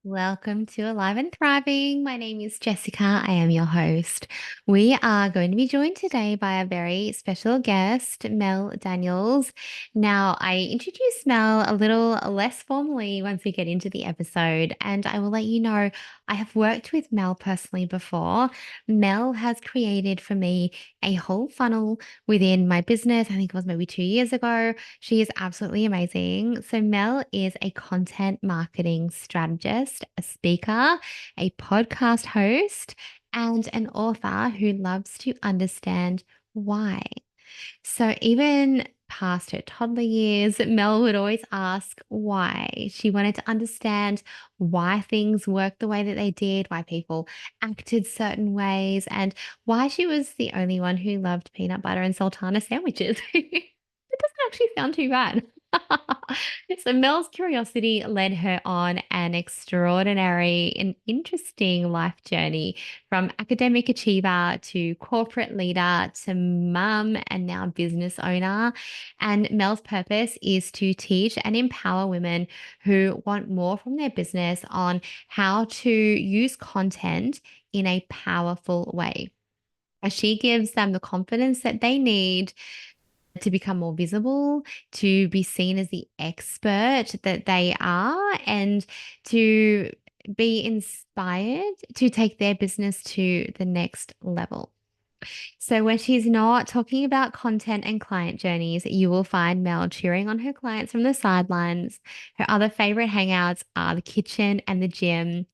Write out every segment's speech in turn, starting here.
Welcome to Alive and Thriving. My name is Jessica. I am your host. We are going to be joined today by a very special guest, Mel Daniels. Now, I introduced Mel a little less formally once we get into the episode, and I will let you know I have worked with Mel personally before. Mel has created for me a whole funnel within my business. I think it was maybe 2 years ago. She is absolutely amazing. So, Mel is a content marketing strategist, a speaker, a podcast host, and an author who loves to understand why. So, even past her toddler years, Mel would always ask why. She wanted to understand why things worked the way that they did, why people acted certain ways, and why she was the only one who loved peanut butter and sultana sandwiches. It doesn't actually sound too bad. So Mel's curiosity led her on an extraordinary and interesting life journey from academic achiever to corporate leader to mum and now business owner. And Mel's purpose is to teach and empower women who want more from their business on how to use content in a powerful way. As she gives them the confidence that they need to become more visible, to be seen as the expert that they are, and to be inspired to take their business to the next level. So, when she's not talking about content and client journeys, you will find Mel cheering on her clients from the sidelines. Her other favorite hangouts are the kitchen and the gym.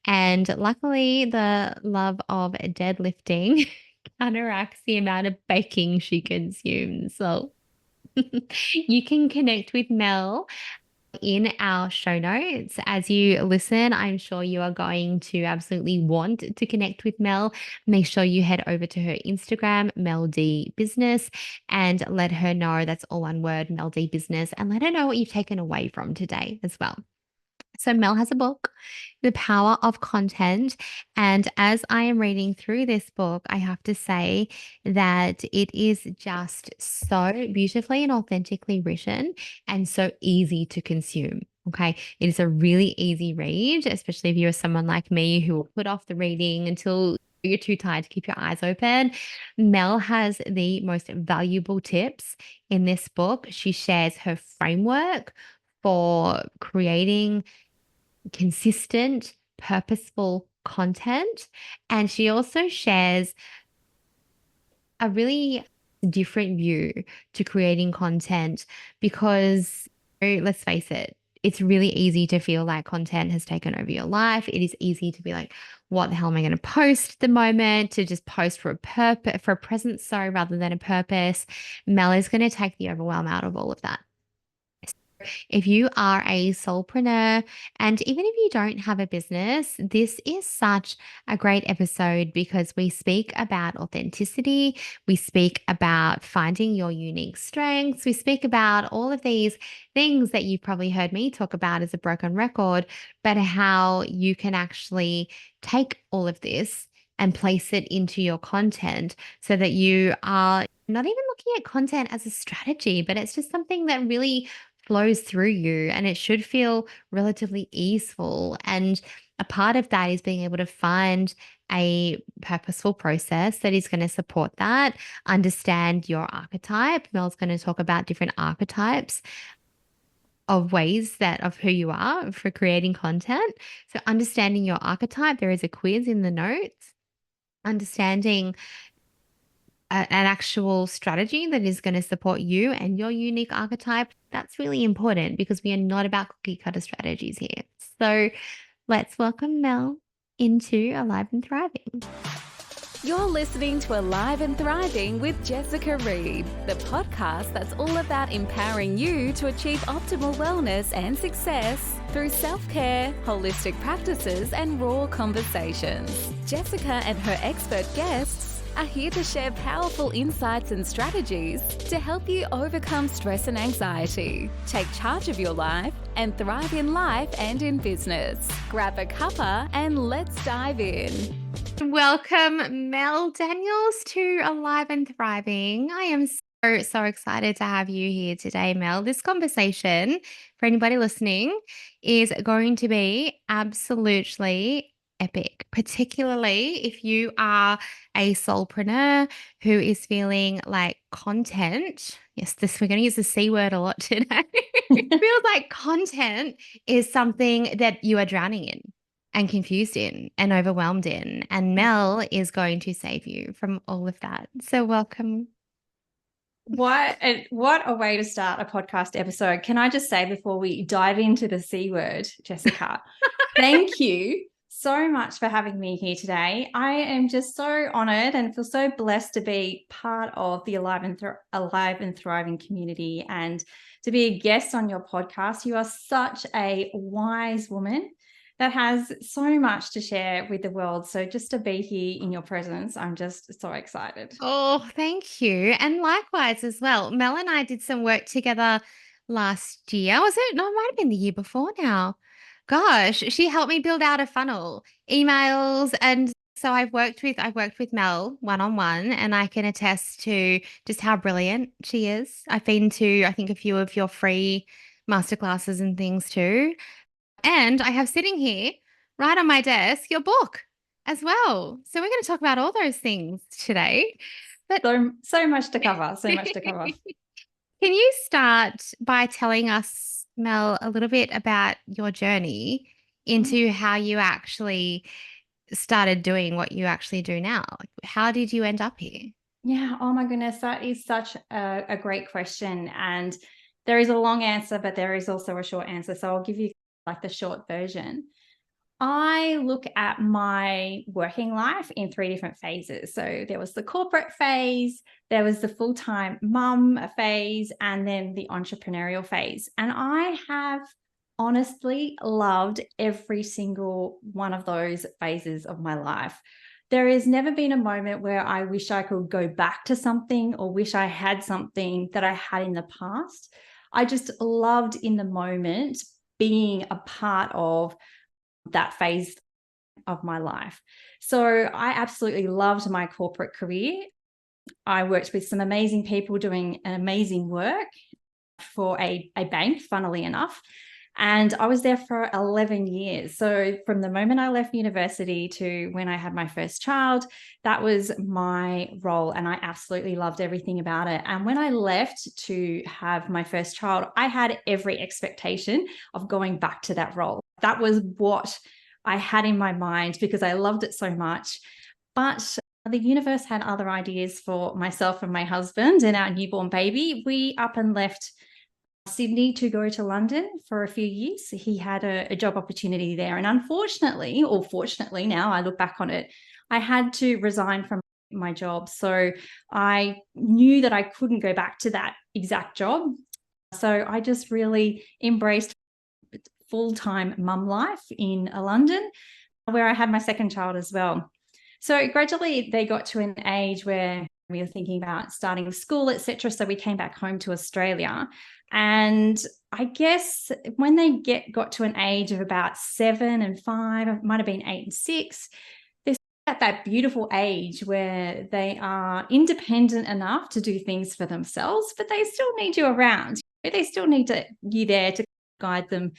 And luckily, the love of deadlifting counteracts the amount of baking she consumes. So, you can connect with Mel in our show notes. As you listen, I'm sure you are going to absolutely want to connect with Mel. Make sure you head over to her Instagram, Mel D Business, and let her know that's all one word, Mel D Business, and let her know what you've taken away from today as well. So, Mel has a book, The Power of Content. And as I am reading through this book, I have to say that it is just so beautifully and authentically written and so easy to consume. Okay. It is a really easy read, especially if you're someone like me who will put off the reading until you're too tired to keep your eyes open. Mel has the most valuable tips in this book. She shares her framework for creating consistent, purposeful content. And she also shares a really different view to creating content because let's face it, it's really easy to feel like content has taken over your life. It is easy to be like, what the hell am I going to post at the moment? To just post for a purpose, for a presence, sorry, rather than a purpose. Mel is going to take the overwhelm out of all of that. If you are a solopreneur, and even if you don't have a business, this is such a great episode because we speak about authenticity. We speak about finding your unique strengths. We speak about all of these things that you've probably heard me talk about as a broken record, but how you can actually take all of this and place it into your content so that you are not even looking at content as a strategy, but it's just something that really flows through you and it should feel relatively easeful. And a part of that is being able to find a purposeful process that is going to support that, understand your archetype. Mel's going to talk about different archetypes of ways that of who you are for creating content. So understanding your archetype, there is a quiz in the notes. Understanding an actual strategy that is going to support you and your unique archetype, that's really important because we are not about cookie cutter strategies here. So let's welcome Mel into Alive and Thriving. You're listening to Alive and Thriving with Jessica Reed, the podcast that's all about empowering you to achieve optimal wellness and success through self-care, holistic practices, and raw conversations. Jessica and her expert guests are here to share powerful insights and strategies to help you overcome stress and anxiety, take charge of your life, and thrive in life and in business. Grab a cuppa and let's dive in. Welcome, Mel Daniels, to Alive and Thriving. I am So excited to have you here today, Mel. This conversation, for anybody listening, is going to be absolutely epic, particularly if you are a soulpreneur who is feeling like content. Yes, this we're going to use the C word a lot today. Feels like content is something that you are drowning in and confused in and overwhelmed in. And Mel is going to save you from all of that. So welcome. What a way to start a podcast episode. Can I just say before we dive into the C word, Jessica, thank you so much for having me here today. I am just so honored and feel so blessed to be part of the Alive and Thriving community and to be a guest on your podcast. You are such a wise woman that has so much to share with the world. So just to be here in your presence, I'm just so excited. Oh, thank you. And likewise as well. Mel and I did some work together last year. Was it? No, it might have been the year before now. Gosh, she helped me build out a funnel, emails, and so I've worked with Mel one on one, and I can attest to just how brilliant she is. I've been to, I think, a few of your free masterclasses and things too. And I have sitting here right on my desk your book as well. So we're going to talk about all those things today. But So much to cover, so much to cover. can you start by telling us, Mel, a little bit about your journey into how you actually started doing what you actually do now? Like, how did you end up here? Yeah, oh my goodness, that is such a great question. And there is a long answer, but there is also a short answer. So I'll give you like the short version. I look at my working life in three different phases. So there was the corporate phase, there was the full-time mum phase, and then the entrepreneurial phase. And I have honestly loved every single one of those phases of my life. There has never been a moment where I wish I could go back to something or wish I had something that I had in the past. I just loved in the moment being a part of that phase of my life. So I absolutely loved my corporate career. I worked with some amazing people doing an amazing work for a bank, funnily enough. And I was there for 11 years. So from the moment I left university to when I had my first child, that was my role. And I absolutely loved everything about it. And when I left to have my first child, I had every expectation of going back to that role. That was what I had in my mind because I loved it so much. But the universe had other ideas for myself and my husband and our newborn baby. We up and left Sydney to go to London for a few years. He had a job opportunity there. And unfortunately, or fortunately now I look back on it, I had to resign from my job. So I knew that I couldn't go back to that exact job. So I just really embraced full-time mum life in London, where I had my second child as well. So gradually they got to an age where we were thinking about starting school, etc. So we came back home to Australia. And I guess when they got to an age of about 7 and 5, it might have been 8 and 6, they're at that beautiful age where they are independent enough to do things for themselves, but they still need you around. They still need you there to guide them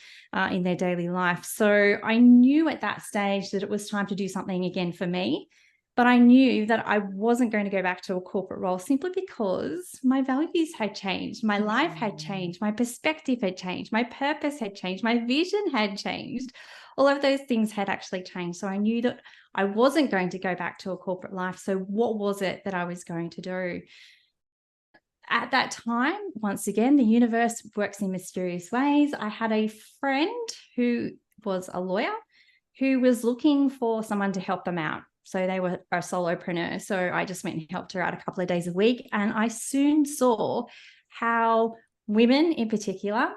in their daily life. So I knew at that stage that it was time to do something again for me. But I knew that I wasn't going to go back to a corporate role simply because my values had changed. My life had changed. My perspective had changed. My purpose had changed. My vision had changed. All of those things had actually changed. So I knew that I wasn't going to go back to a corporate life. So what was it that I was going to do? At that time, once again, the universe works in mysterious ways. I had a friend who was a lawyer who was looking for someone to help them out. So they were a solopreneur. So I just went and helped her out a couple of days a week. And I soon saw how women in particular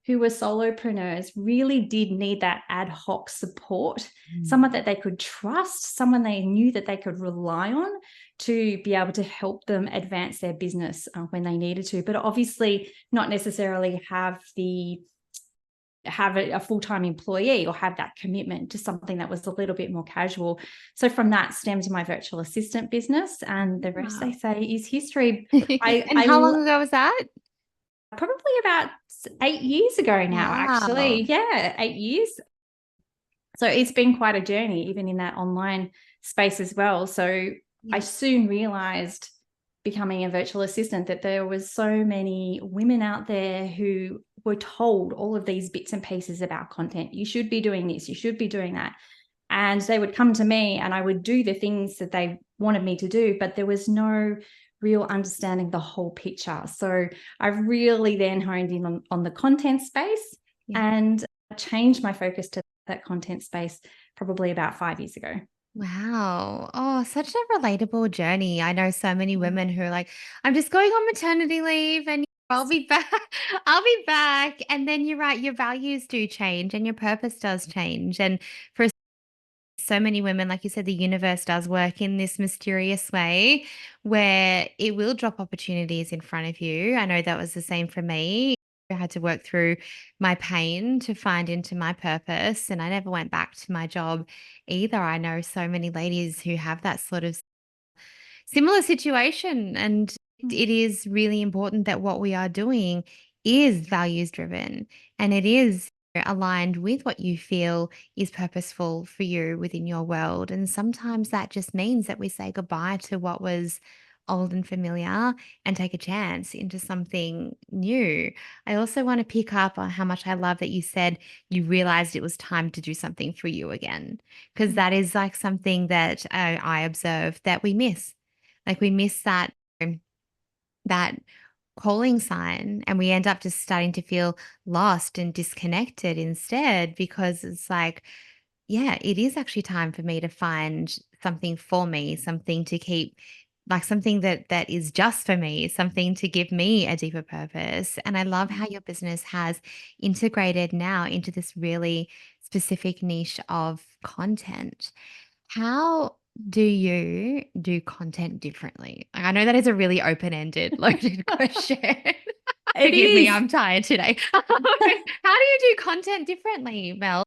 who were solopreneurs really did need that ad hoc support, someone that they could trust, someone they knew that they could rely on to be able to help them advance their business when they needed to, but obviously not necessarily have the have a full-time employee or have that commitment to something that was a little bit more casual. So from that stems my virtual assistant business, and the rest, they say, is history. And how long ago was that? Probably about 8 years ago now, actually. Wow. Yeah, 8 years. So it's been quite a journey, even in that online space as well. So I soon realized, becoming a virtual assistant, that there was so many women out there who were told all of these bits and pieces about content. You should be doing this, you should be doing that. And they would come to me and I would do the things that they wanted me to do, but there was no real understanding the whole picture. So I really then honed in on the content space and changed my focus to that content space probably about 5 years ago. Wow. Oh, such a relatable journey. I know so many women who are like, I'm just going on maternity leave and I'll be back. I'll be back. And then you're right, your values do change and your purpose does change. And for so many women, like you said, the universe does work in this mysterious way where it will drop opportunities in front of you. I know that was the same for me. I had to work through my pain to find into my purpose, and I never went back to my job either. I know so many ladies who have that sort of similar situation, and it is really important that what we are doing is values driven and it is aligned with what you feel is purposeful for you within your world. And sometimes that just means that we say goodbye to what was old and familiar and take a chance into something new. I also want to pick up on how much I love that you said you realized it was time to do something for you again, because that is like something that I observe that we miss. Like we miss that calling sign and we end up just starting to feel lost and disconnected instead, because it's like, yeah, it is actually time for me to find something for me, something to keep, like something that is just for me, something to give me a deeper purpose. And I love how your business has integrated now into this really specific niche of content. How do you do content differently? Like, I know that is a really open-ended, loaded question. It Forgive me, is. I'm tired today. How do you do content differently, Mel?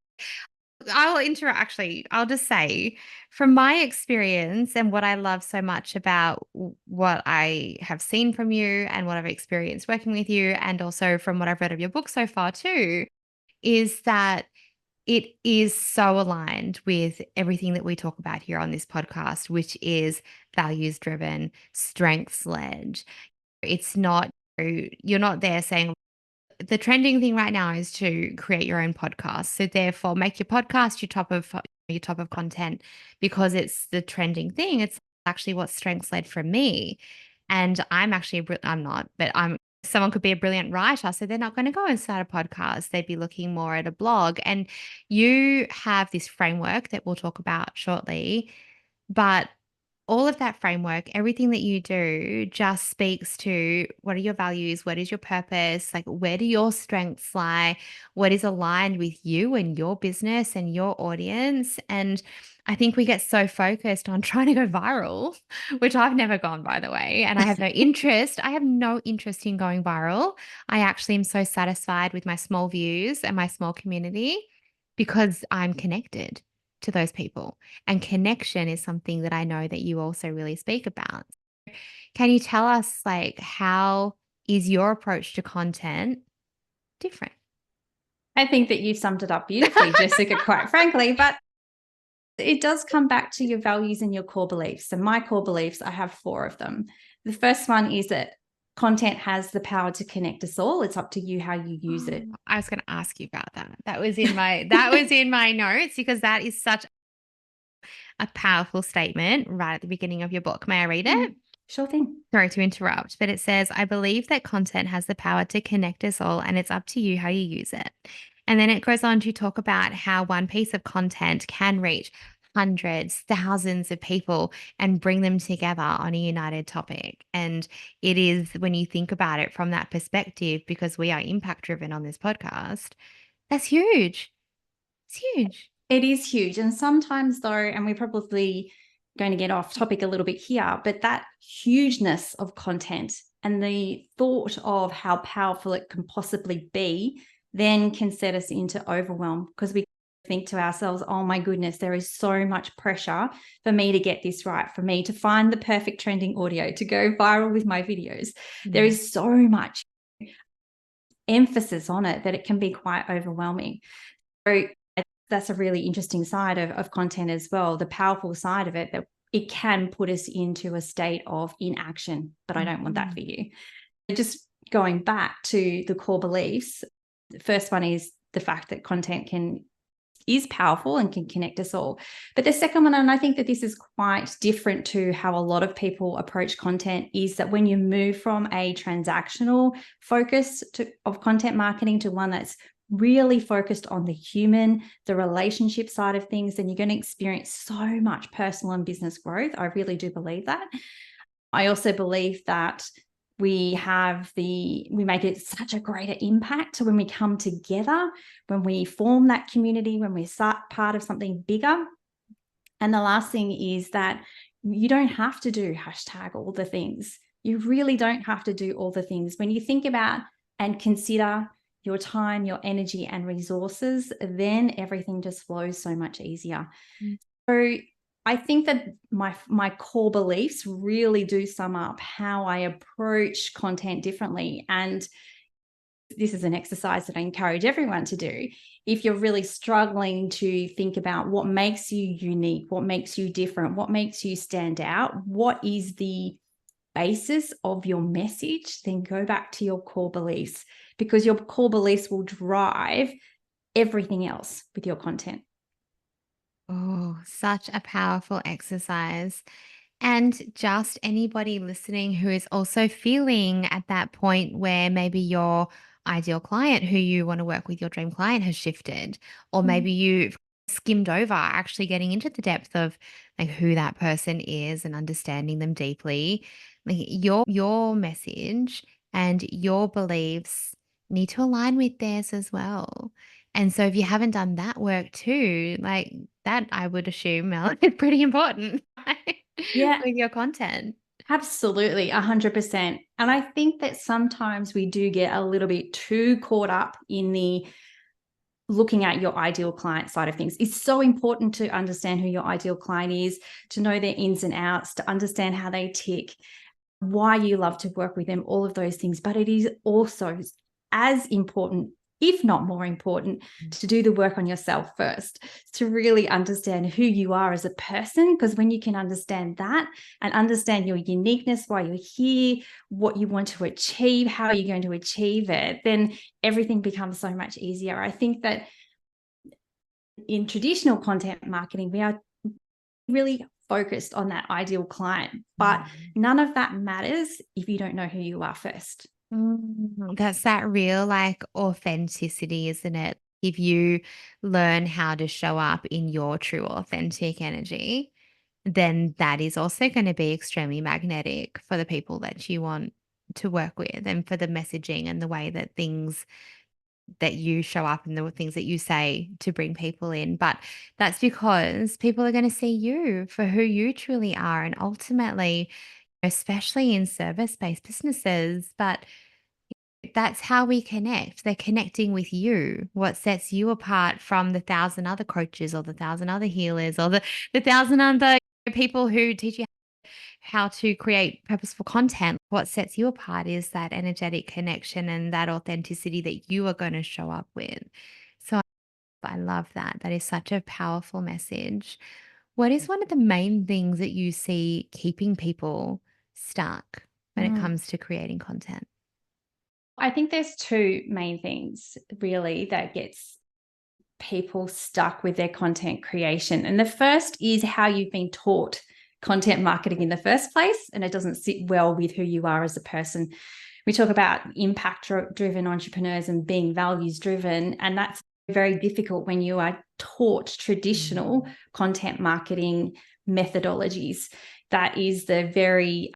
I'll just say from my experience and what I love so much about what I have seen from you and what I've experienced working with you, and also from what I've read of your book so far too, is that it is so aligned with everything that we talk about here on this podcast, which is values driven, strengths led. It's not, you're not there saying, the trending thing right now is to create your own podcast. So therefore make your podcast your top of content because it's the trending thing. It's actually what strengths led for me. And I'm actually, I'm not, but someone could be a brilliant writer. So they're not going to go and start a podcast. They'd be looking more at a blog. And you have this framework that we'll talk about shortly, but all of that framework, everything that you do just speaks to what are your values? What is your purpose? Like, where do your strengths lie? What is aligned with you and your business and your audience? And I think we get so focused on trying to go viral, which I've never gone, by the way. And I have no interest. I have no interest in going viral. I actually am so satisfied with my small views and my small community because I'm connected to those people. And connection is something that I know that you also really speak about. Can you tell us, like, how is your approach to content different? I think that you summed it up beautifully, Jessica, quite frankly, but it does come back to your values and your core beliefs. So my core beliefs, I have 4 of them. The first one is that content has the power to connect us all. It's up to you how you use it. I was going to ask you about that. That was in my notes, because that is such a powerful statement right at the beginning of your book. May I read it? Sure thing. Sorry to interrupt, but it says, I believe that content has the power to connect us all, and it's up to you how you use it. And then it goes on to talk about how one piece of content can reach hundreds, thousands of people and bring them together on a united topic. And it is, when you think about it from that perspective, because we are impact driven on this podcast, that's huge. It's huge. It is huge. And sometimes, though, and we're probably going to get off topic a little bit here, but that hugeness of content and the thought of how powerful it can possibly be then can set us into overwhelm, because we think to ourselves, oh my goodness, there is so much pressure for me to get this right, for me to find the perfect trending audio, to go viral with my videos. There is so much emphasis on it that it can be quite overwhelming. So that's a really interesting side of content as well, the powerful side of it, that it can put us into a state of inaction, but I don't want that for you. Just going back to the core beliefs, the first one is the fact that content is powerful and can connect us all. But the second one, and I think that this is quite different to how a lot of people approach content, is that when you move from a transactional focus of content marketing to one that's really focused on the human, the relationship side of things, then you're going to experience so much personal and business growth. I really do believe that. I also believe that we make it such a greater impact when we come together, when we form that community, when we start part of something bigger. And the last thing is that you don't have to do hashtag all the things. You really don't have to do all the things. When you think about and consider your time, your energy and resources, then everything just flows so much easier. So I think that my core beliefs really do sum up how I approach content differently. And this is an exercise that I encourage everyone to do. If you're really struggling to think about what makes you unique, what makes you different, what makes you stand out, what is the basis of your message, then go back to your core beliefs, because your core beliefs will drive everything else with your content. Oh, such a powerful exercise. And just anybody listening who is also feeling at that point where maybe your ideal client who you want to work with, your dream client, has shifted, or maybe you've skimmed over actually getting into the depth of like who that person is and understanding them deeply. Like your message and your beliefs need to align with theirs as well. And so if you haven't done that work too, like that, I would assume, Mel, is pretty important, right? Yeah, With your content. absolutely, 100%. And I think that sometimes we do get a little bit too caught up in the looking at your ideal client side of things. It's so important to understand who your ideal client is, to know their ins and outs, to understand how they tick, why you love to work with them, all of those things. But it is also as important, if not more important, to do the work on yourself first, to really understand who you are as a person. Because when you can understand that and understand your uniqueness, why you're here, what you want to achieve, how you're going to achieve it, then everything becomes so much easier. I think that in traditional content marketing, we are really focused on that ideal client, but none of that matters if you don't know who you are first. That's that real like authenticity, isn't it? If you learn how to show up in your true authentic energy, then that is also going to be extremely magnetic for the people that you want to work with and for the messaging and the way that things that you show up and the things that you say to bring people in. But that's because people are going to see you for who you truly are. And ultimately, especially in service based businesses, but that's how we connect. They're connecting with you. What sets you apart from the thousand other coaches or the thousand other healers or the thousand other people who teach you how to create purposeful content. What sets you apart is that energetic connection and that authenticity that you are going to show up with. So I love that. That is such a powerful message. What is one of the main things that you see keeping people stuck when it comes to creating content? I think there's two main things really that gets people stuck with their content creation. And the first is how you've been taught content marketing in the first place, and it doesn't sit well with who you are as a person. We talk about impact-driven entrepreneurs and being values-driven, and that's very difficult when you are taught traditional content marketing methodologies. That is the very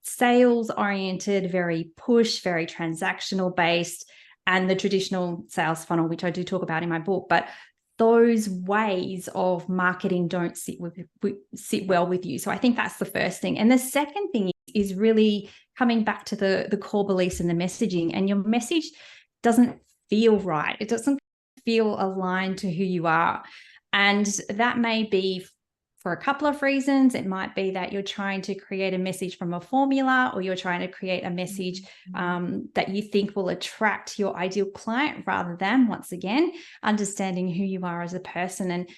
sales-oriented, very push, very transactional based, and the traditional sales funnel, which I do talk about in my book. But those ways of marketing don't sit well with you. So I think that's the first thing. And the second thing is really coming back to the core beliefs and the messaging. And your message doesn't feel right. It doesn't feel aligned to who you are. And that may be for a couple of reasons. It might be that you're trying to create a message from a formula, or you're trying to create a message that you think will attract your ideal client, rather than, once again, understanding who you are as a person and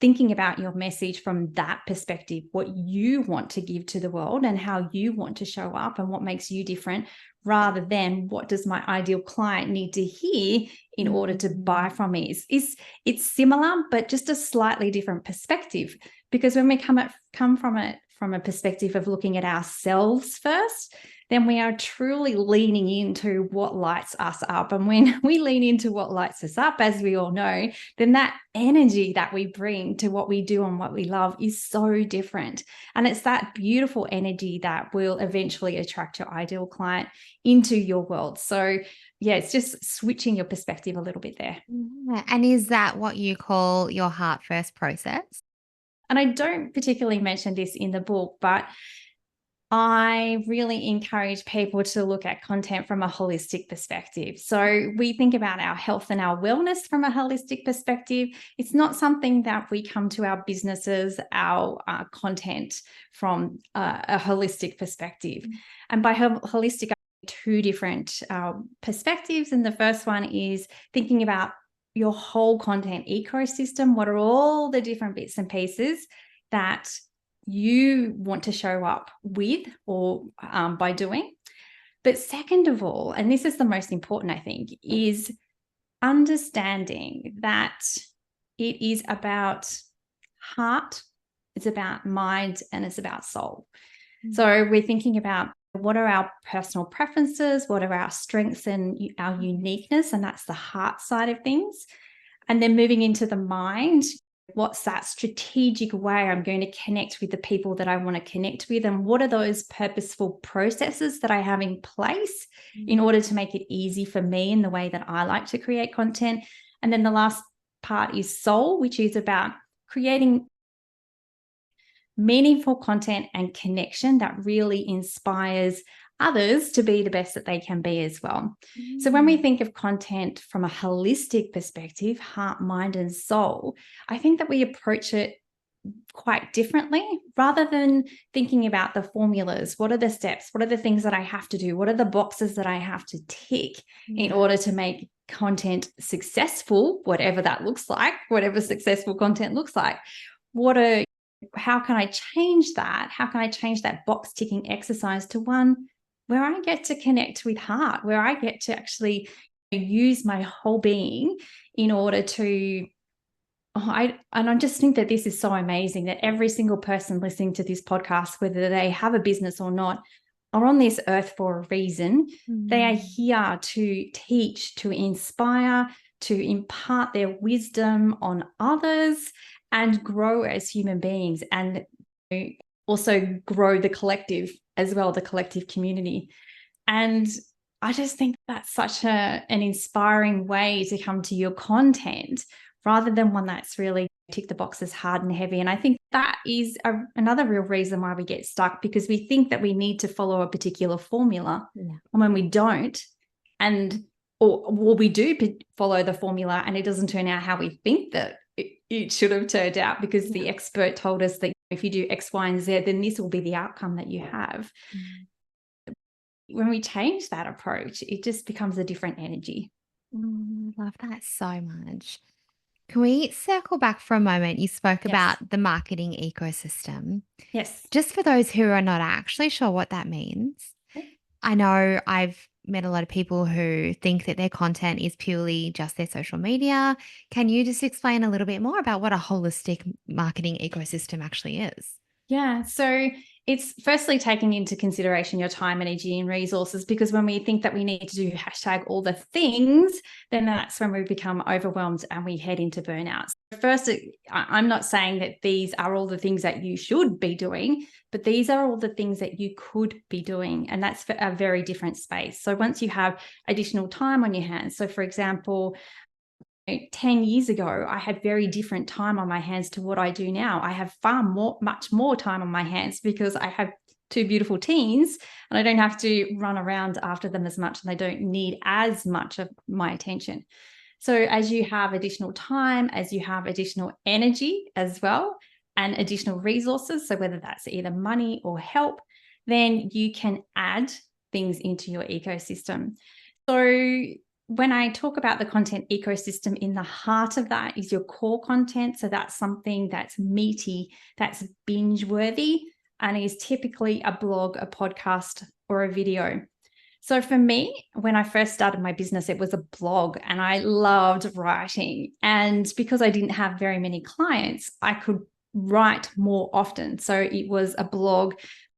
thinking about your message from that perspective, what you want to give to the world and how you want to show up and what makes you different, rather than what does my ideal client need to hear in order to buy from me. It's similar, but just a slightly different perspective. Because when we come from a perspective of looking at ourselves first, then we are truly leaning into what lights us up. And when we lean into what lights us up, as we all know, then that energy that we bring to what we do and what we love is so different. And it's that beautiful energy that will eventually attract your ideal client into your world. So yeah, it's just switching your perspective a little bit there. Yeah. And is that what you call your heart first process? And I don't particularly mention this in the book, but I really encourage people to look at content from a holistic perspective. So we think about our health and our wellness from a holistic perspective. It's not something that we come to our businesses, our content from a holistic perspective. And by holistic, two different perspectives. And the first one is thinking about your whole content ecosystem. What are all the different bits and pieces that you want to show up with or by doing? But second of all, and this is the most important, I think, is understanding that it is about heart, it's about mind, and it's about soul. So we're thinking about what are our personal preferences, what are our strengths and our uniqueness, and that's the heart side of things. And then moving into the mind, what's that strategic way I'm going to connect with the people that I want to connect with, and what are those purposeful processes that I have in place in order to make it easy for me in the way that I like to create content. And then the last part is soul, which is about creating meaningful content and connection that really inspires others to be the best that they can be as well. So when we think of content from a holistic perspective, heart, mind, and soul, I think that we approach it quite differently, rather than thinking about the formulas. What are the steps? What are the things that I have to do? What are the boxes that I have to tick in order to make content successful, whatever that looks like, whatever successful content looks like? How can I change that? How can I change that box ticking exercise to one where I get to connect with heart, where I get to actually use my whole being in order to, I just think that this is so amazing that every single person listening to this podcast, whether they have a business or not, are on this earth for a reason. They are here to teach, to inspire, to impart their wisdom on others, and grow as human beings, and also grow the collective as well, the collective community. And I just think that's such an inspiring way to come to your content, rather than one that's really tick the boxes hard and heavy. And I think that is another real reason why we get stuck, because we think that we need to follow a particular formula. And when we don't, or we do follow the formula and it doesn't turn out how we think that it should have turned out, because the expert told us that if you do X, Y, and Z, then this will be the outcome that you have. When we change that approach, it just becomes a different energy. Love that so much. Can we circle back for a moment? You spoke about the marketing ecosystem. Yes. Just for those who are not actually sure what that means, I know I've met a lot of people who think that their content is purely just their social media. Can you just explain a little bit more about what a holistic marketing ecosystem actually is? Yeah. So it's firstly taking into consideration your time, energy, and resources, because when we think that we need to do # all the things, then that's when we become overwhelmed and we head into burnout. So first, I'm not saying that these are all the things that you should be doing, but these are all the things that you could be doing. And that's a very different space. So once you have additional time on your hands, so for example, 10 years ago, I had very different time on my hands to what I do now. I have much more time on my hands because I have two beautiful teens, and I don't have to run around after them as much, and they don't need as much of my attention. So as you have additional time, as you have additional energy as well, and additional resources, so whether that's either money or help, then you can add things into your ecosystem. So when I talk about the content ecosystem, in the heart of that is your core content. So that's something that's meaty, that's binge worthy, and is typically a blog, a podcast, or a video. So for me, when I first started my business, it was a blog, and I loved writing. And because I didn't have very many clients, I could write more often. So it was a blog.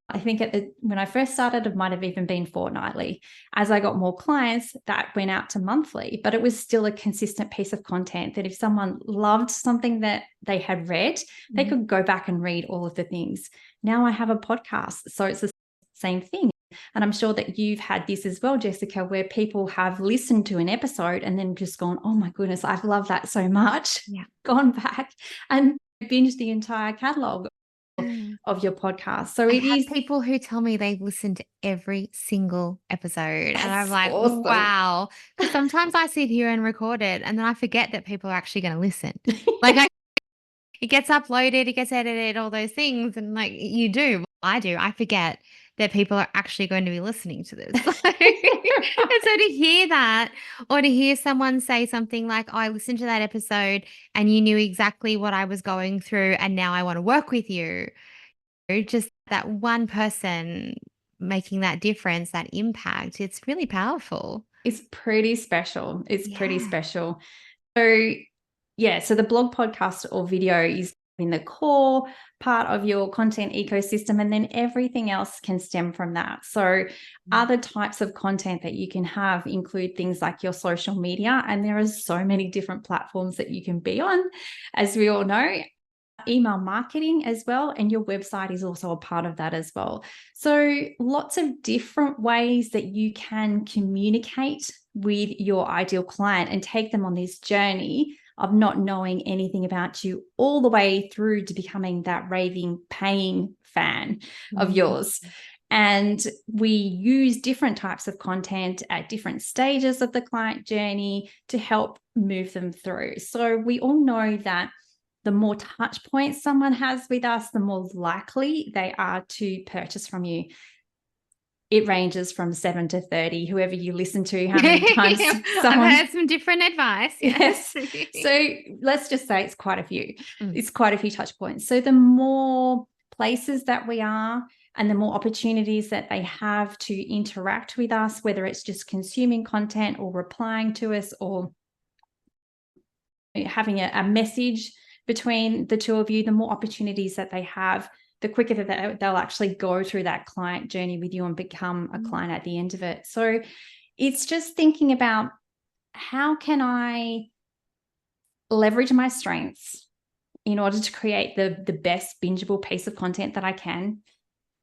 I think when I first started, it might have even been fortnightly. As I got more clients, that went out to monthly, but it was still a consistent piece of content that if someone loved something that they had read, they could go back and read all of the things. Now I have a podcast, so it's the same thing. And I'm sure that you've had this as well, Jessica, where people have listened to an episode and then just gone, oh my goodness, I've loved that so much. Yeah. Gone back and binged the entire catalog of your podcast. So it is people who tell me they've listened to every single episode. And I'm That's like, awesome. wow. Because sometimes I sit here and record it and then I forget that people are actually going to listen. Like it gets uploaded, it gets edited, all those things. And like you do, I do. I forget that people are actually going to be listening to this. And so to hear that, or to hear someone say something like, oh, I listened to that episode and you knew exactly what I was going through and now I want to work with you. Just that one person making that difference, that impact, it's really powerful. It's pretty special. It's pretty Yeah. special. So yeah, so the blog, podcast, or video is in the core part of your content ecosystem, and then everything else can stem from that. So other types of content that you can have include things like your social media, and there are so many different platforms that you can be on, as we all know. Email marketing as well, and your website is also a part of that as well. So lots of different ways that you can communicate with your ideal client and take them on this journey of not knowing anything about you all the way through to becoming that raving, paying fan of yours. And we use different types of content at different stages of the client journey to help move them through. So we all know that the more touch points someone has with us, the more likely they are to purchase from you. It ranges from 7 to 30, whoever you listen to, how many times someone... I've heard some different advice. Yes. So let's just say it's quite a few. It's quite a few touch points. So the more places that we are and the more opportunities that they have to interact with us, whether it's just consuming content or replying to us or having a message between the two of you, the more opportunities that they have, the quicker that they'll actually go through that client journey with you and become a client at the end of it. So it's just thinking about, how can I leverage my strengths in order to create the best bingeable piece of content that I can?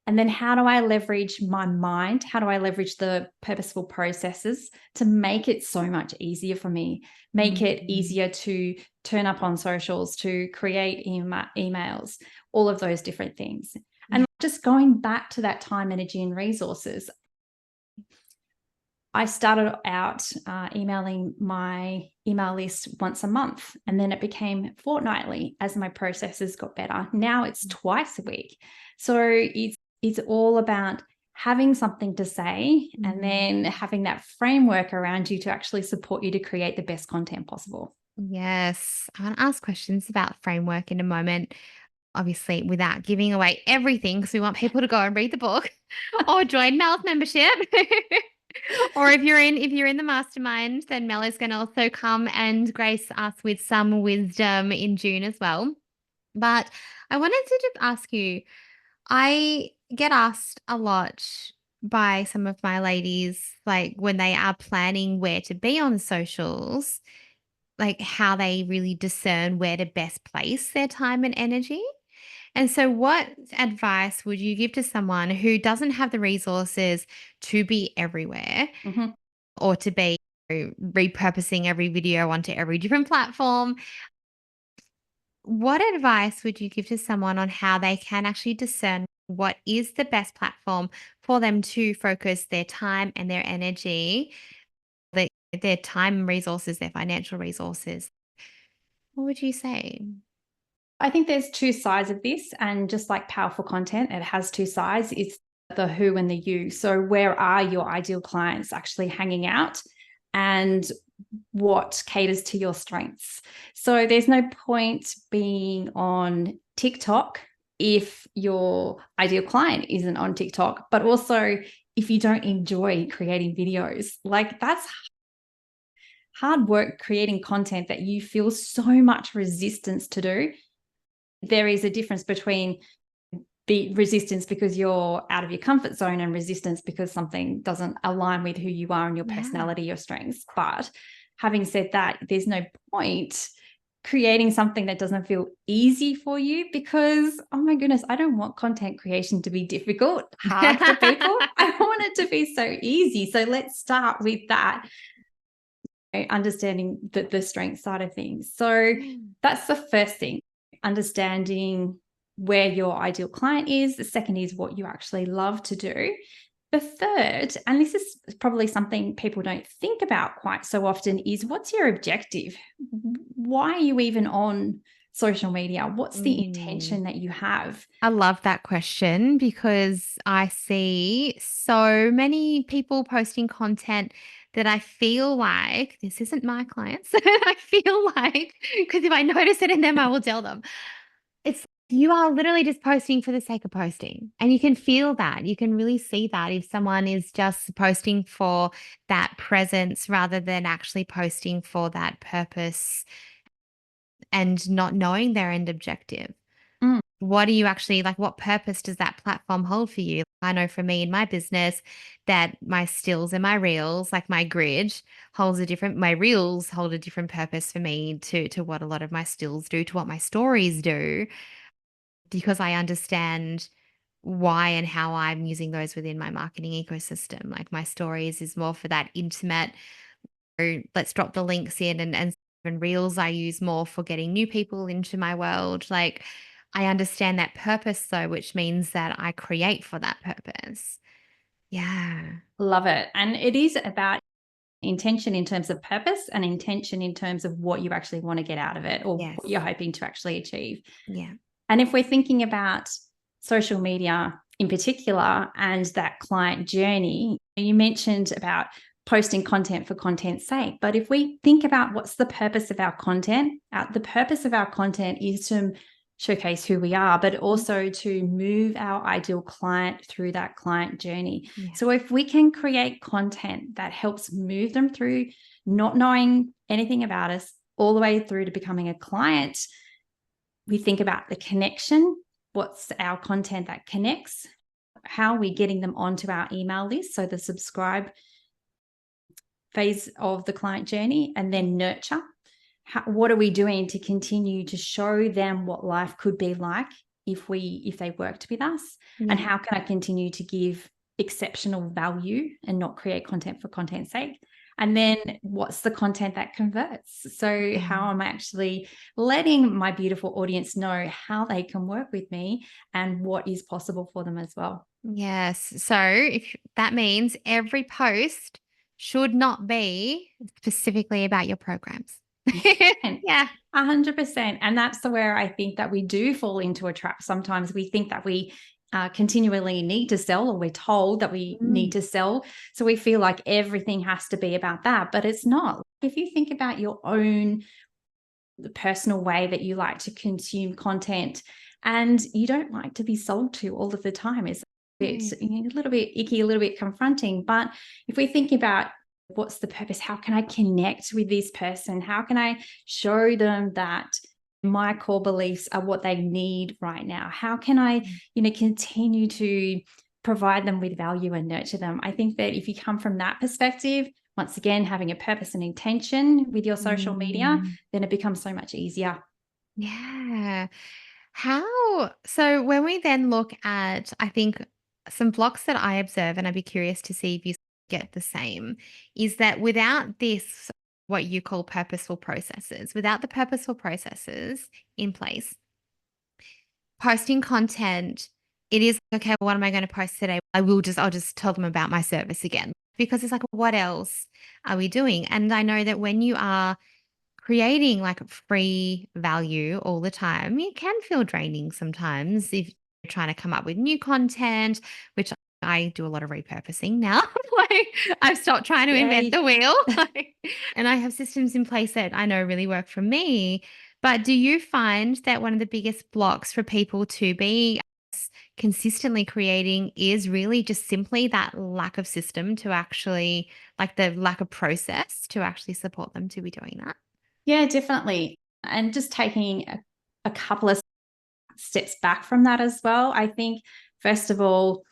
And then how do I leverage my mind? How do I leverage the purposeful processes to make it so much easier for me? Make it easier to turn up on socials, to create emails, all of those different things. And just going back to that time, energy, and resources. I started out emailing my email list once a month, and then it became fortnightly as my processes got better. Now it's twice a week. So it's all about having something to say and then having that framework around you to actually support you to create the best content possible. Yes. I want to ask questions about framework in a moment, obviously without giving away everything, because we want people to go and read the book or join Mel's membership. Or if you're in the mastermind, then Mel is going to also come and grace us with some wisdom in June as well. But I wanted to just ask you, I get asked a lot by some of my ladies, like when they are planning where to be on socials, like how they really discern where to best place their time and energy. And so what advice would you give to someone who doesn't have the resources to be everywhere or to be repurposing every video onto every different platform? What advice would you give to someone on how they can actually discern what is the best platform for them to focus their time and their energy, their, their time resources, their financial resources? What would you say? I think there's two sides of this, and just like powerful content, it has two sides. It's the who and the you. So where are your ideal clients actually hanging out, and what caters to your strengths? So there's no point being on TikTok if your ideal client isn't on TikTok, but also if you don't enjoy creating videos. Like, that's hard work creating content that you feel so much resistance to do. There is a difference between the resistance because you're out of your comfort zone and resistance because something doesn't align with who you are and your Yeah. personality, your strengths. But having said that, there's no point creating something that doesn't feel easy for you, because, oh my goodness, I don't want content creation to be difficult, hard for people. I want it to be so easy. So let's start with that, understanding the strength side of things. So that's the first thing, understanding where your ideal client is. The second is what you actually love to do. The third, and this is probably something people don't think about quite so often, is what's your objective? Why are you even on social media? What's the Mm. intention that you have? I love that question because I see so many people posting content that I feel like this isn't my clients. I feel like, because if I notice it in them, I will tell them. It's you are literally just posting for the sake of posting. And you can feel that. You can really see that if someone is just posting for that presence rather than actually posting for that purpose and not knowing their end objective. Mm, What do you actually like? What purpose does that platform hold for you? I know for me in my business that my stills and my reels, like my grid, my reels hold a different purpose for me to what a lot of my stills do, to what my stories do, because I understand why and how I'm using those within my marketing ecosystem. Like my stories is more for that intimate, or let's drop the links in, and reels I use more for getting new people into my world. Like I understand that purpose though, which means that I create for that purpose. Yeah. love it. And it is about intention in terms of purpose and intention in terms of what you actually want to get out of it, or what Yes. you're hoping to actually achieve. Yeah. And if we're thinking about social media in particular and that client journey, you mentioned about posting content for content's sake. But if we think about what's the purpose of our content, the purpose of our content is to showcase who we are, but Mhm. also to move our ideal client through that client journey. Yeah. So if we can create content that helps move them through not knowing anything about us all the way through to becoming a client, we think about the connection. What's our content that connects? How are we getting them onto our email list? So the subscribe phase of the client journey, and then nurture. What are we doing to continue to show them what life could be like if they worked with us? And Yeah. how can I continue to give exceptional value and not create content for content's sake? And then what's the content that converts? So how Mm. am I actually letting my beautiful audience know how they can work with me and what is possible for them as well? Yes. So if that means every post should not be specifically about your programs. And Yeah. 100%. And that's where I think that we do fall into a trap. Sometimes we think that we continually need to sell, or we're told that we need Mm. to sell. So we feel like everything has to be about that, but it's not. If you think about your own personal way that you like to consume content, and you don't like to be sold to all of the time, it's a little bit icky, a little bit confronting. But if we think about what's the purpose, how can I connect with this person, how can I show them that my core beliefs are what they need right now, how can I Mm. continue to provide them with value and nurture them? I think that if you come from that perspective, once again, having a purpose and intention with your social media, Mm. then it becomes so much easier. Yeah. So when we then look at, I think some blocks that I observe, and I'd be curious to see if you get the same, is that without this, what you call purposeful processes, without the purposeful processes in place, posting content it is okay, what am I going to post today? I'll just tell them about my service again because it's like, what else are we doing? And I know that when you are creating like free value all the time, it can feel draining sometimes if you're trying to come up with new content, which I do a lot of repurposing now. Like I've stopped trying to invent Yay. the wheel. And I have systems in place that I know really work for me. But do you find that one of the biggest blocks for people to be consistently creating is really just simply that lack of system to actually, like the lack of process to actually support them to be doing that? Yeah, definitely. And just taking a couple of steps back from that as well. I think, first of all,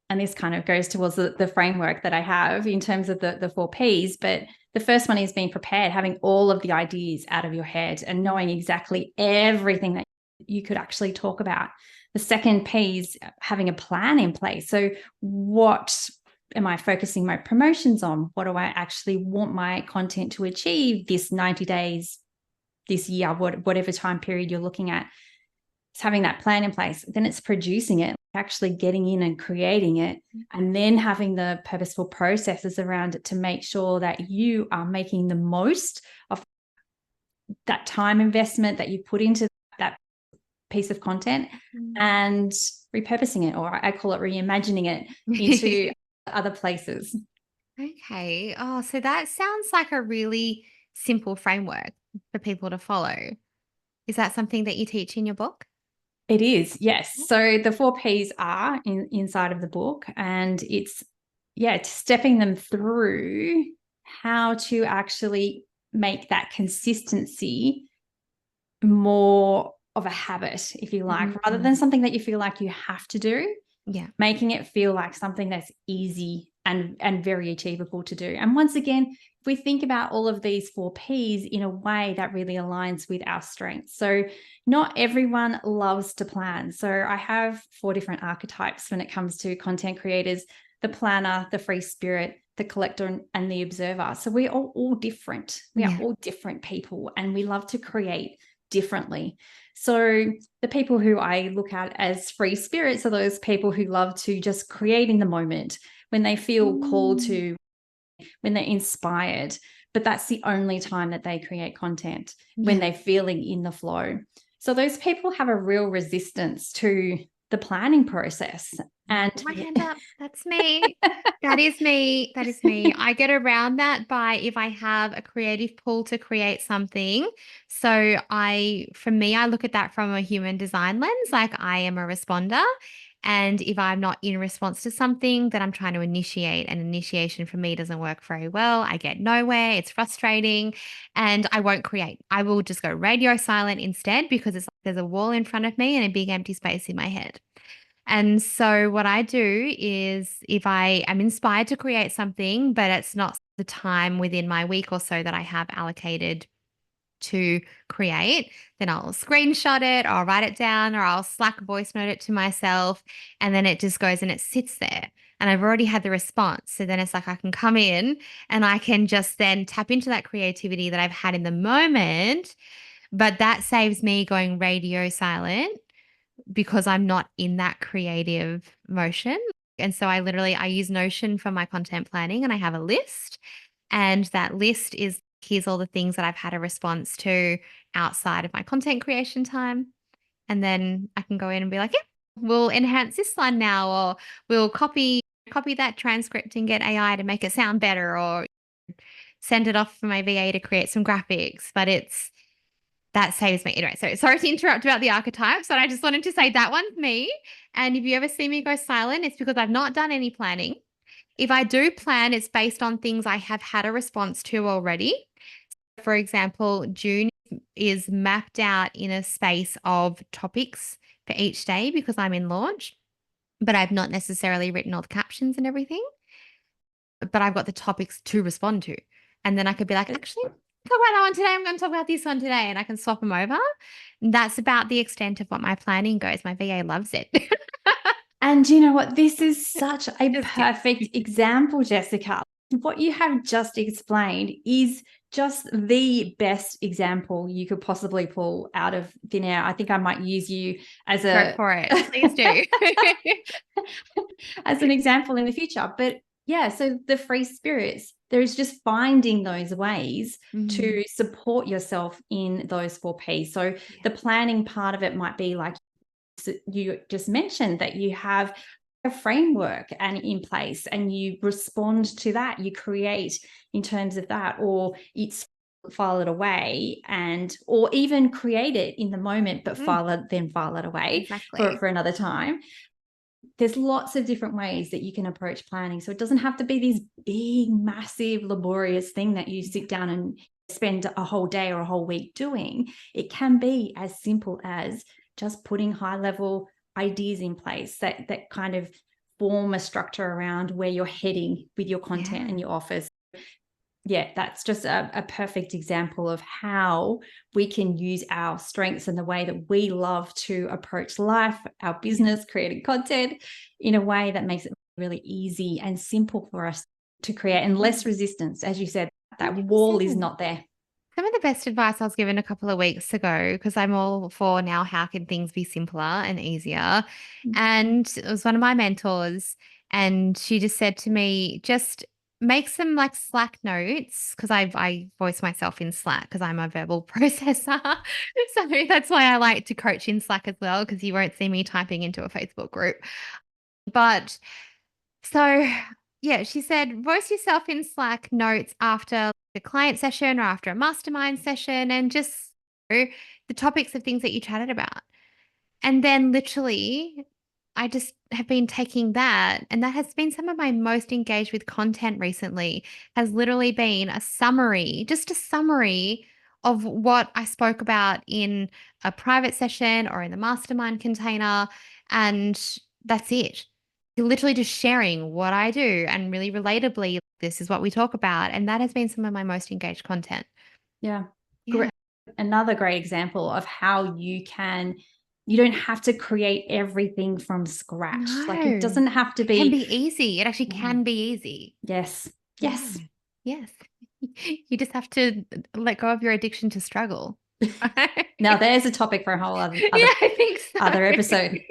and this kind of goes towards the framework that I have in terms of the 4 Ps, but the first one is being prepared, having all of the ideas out of your head and knowing exactly everything that you could actually talk about. The second P is having a plan in place. So what am I focusing my promotions on? What do I actually want my content to achieve this 90 days, this year, whatever time period you're looking at? It's having that plan in place. Then it's producing it, actually getting in and creating it, and then having the purposeful processes around it to make sure that you are making the most of that time investment that you put into that piece of content and repurposing it, or I call it reimagining it into other places. Okay. Oh, so that sounds like a really simple framework for people to follow. Is that something that you teach in your book? It is, yes. So the 4 Ps are inside of the book, and it's stepping them through how to actually make that consistency more of a habit, if you like, rather than something that you feel like you have to do. Yeah. Making it feel like something that's easy and very achievable to do. And once again, if we think about all of these 4 Ps in a way that really aligns with our strengths. So not everyone loves to plan. So I have 4 different archetypes when it comes to content creators: the planner, the free spirit, the collector, and the observer. So we're all different. We are all different people, and we love to create differently. So the people who I look at as free spirits are those people who love to just create in the moment when they feel called to, when they're inspired. But that's the only time that they create content, when they're feeling in the flow. So those people have a real resistance to the planning process. And my hand up. That's me. That is me. That is me. I get around that by if I have a creative pull to create something. So for me, I look at that from a human design lens. Like I am a responder. And if I'm not in response to something that I'm trying to initiate, and initiation for me doesn't work very well, I get nowhere. It's frustrating and I won't create. I will just go radio silent instead because it's like there's a wall in front of me and a big empty space in my head. And so what I do is if I am inspired to create something, but it's not the time within my week or so that I have allocated to create, then I'll screenshot it, or I'll write it down, or I'll Slack voice note it to myself. And then it just goes and it sits there. And I've already had the response. So then it's like I can come in and I can just then tap into that creativity that I've had in the moment. But that saves me going radio silent because I'm not in that creative motion. And so I use Notion for my content planning, and I have a list, and that list is here's all the things that I've had a response to outside of my content creation time. And then I can go in and be like, yeah, we'll enhance this one now, or we'll copy that transcript and get AI to make it sound better, or send it off for my VA to create some graphics. But that saves me. Anyway, so sorry to interrupt about the archetypes, but I just wanted to say that one's me. And if you ever see me go silent, it's because I've not done any planning. If I do plan, it's based on things I have had a response to already. For example, June is mapped out in a space of topics for each day because I'm in launch, but I've not necessarily written all the captions and everything. But I've got the topics to respond to. And then I could be like, actually, talk about that one today. I'm going to talk about this one today. And I can swap them over. That's about the extent of what my planning goes. My VA loves it. And you know what? This is such a perfect example, Jessica. What you have just explained is just the best example you could possibly pull out of thin air. I think I might use you as Go for it. Please do. as an example in the future. But yeah, so the free spirits, there is just finding those ways to support yourself in those 4Ps. So the planning part of it might be like you just mentioned, that you have a framework and in place and you respond to that, you create in terms of that, or it's file it away, and or even create it in the moment but file it away for another time. There's lots of different ways that you can approach planning, so it doesn't have to be this big, massive, laborious thing that you sit down and spend a whole day or a whole week doing. It can be as simple as just putting high level ideas in place that kind of form a structure around where you're heading with your content and your offers. Yeah, that's just a perfect example of how we can use our strengths and the way that we love to approach life, our business, creating content in a way that makes it really easy and simple for us to create, and less resistance. As you said, that 100%. Wall is not there. Some of the best advice I was given a couple of weeks ago, because I'm all for now, how can things be simpler and easier? And it was one of my mentors, and she just said to me, just make some like Slack notes, because I voice myself in Slack because I'm a verbal processor. So that's why I like to coach in Slack as well, because you won't see me typing into a Facebook group. But so yeah, she said, voice yourself in Slack notes after a client session or after a mastermind session, and just the topics of things that you chatted about. And then literally, I just have been taking that, and that has been some of my most engaged with content recently, has literally been a summary, just a summary of what I spoke about in a private session or in the mastermind container. And that's it. Literally just sharing what I do, and really relatably, this is what we talk about. And that has been some of my most engaged content. Yeah. Another great example of how you don't have to create everything from scratch. No, like it doesn't have to be. It can be easy. It actually can be easy. Yes. Yes. Yes. You just have to let go of your addiction to struggle. Now there's a topic for a whole other I think so. Other episode.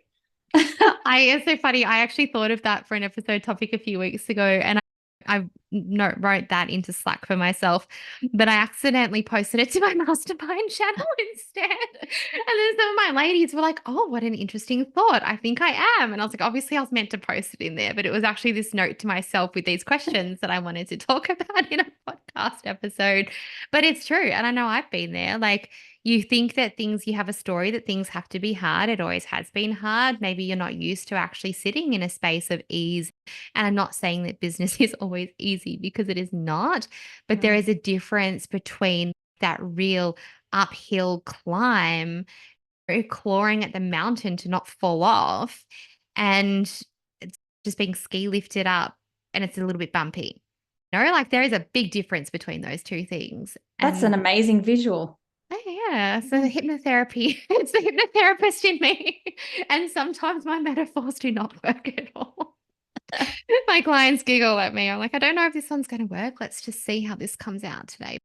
It's so funny. I actually thought of that for an episode topic a few weeks ago, and I wrote that into Slack for myself, but I accidentally posted it to my mastermind channel instead. And then some of my ladies were like, "Oh, what an interesting thought. I think I am." And I was like, obviously I was meant to post it in there, but it was actually this note to myself with these questions that I wanted to talk about in a podcast episode. But it's true. And I know I've been there. Like, you think that you have a story that things have to be hard. It always has been hard. Maybe you're not used to actually sitting in a space of ease. And I'm not saying that business is always easy, because it is not, but there is a difference between that real uphill climb, clawing at the mountain to not fall off, and it's just being ski lifted up and it's a little bit bumpy. Like there is a big difference between those two things. That's an amazing visual. Oh, yeah. So the hypnotherapy, it's the hypnotherapist in me. And sometimes my metaphors do not work at all. My clients giggle at me. I'm like, I don't know if this one's going to work. Let's just see how this comes out today.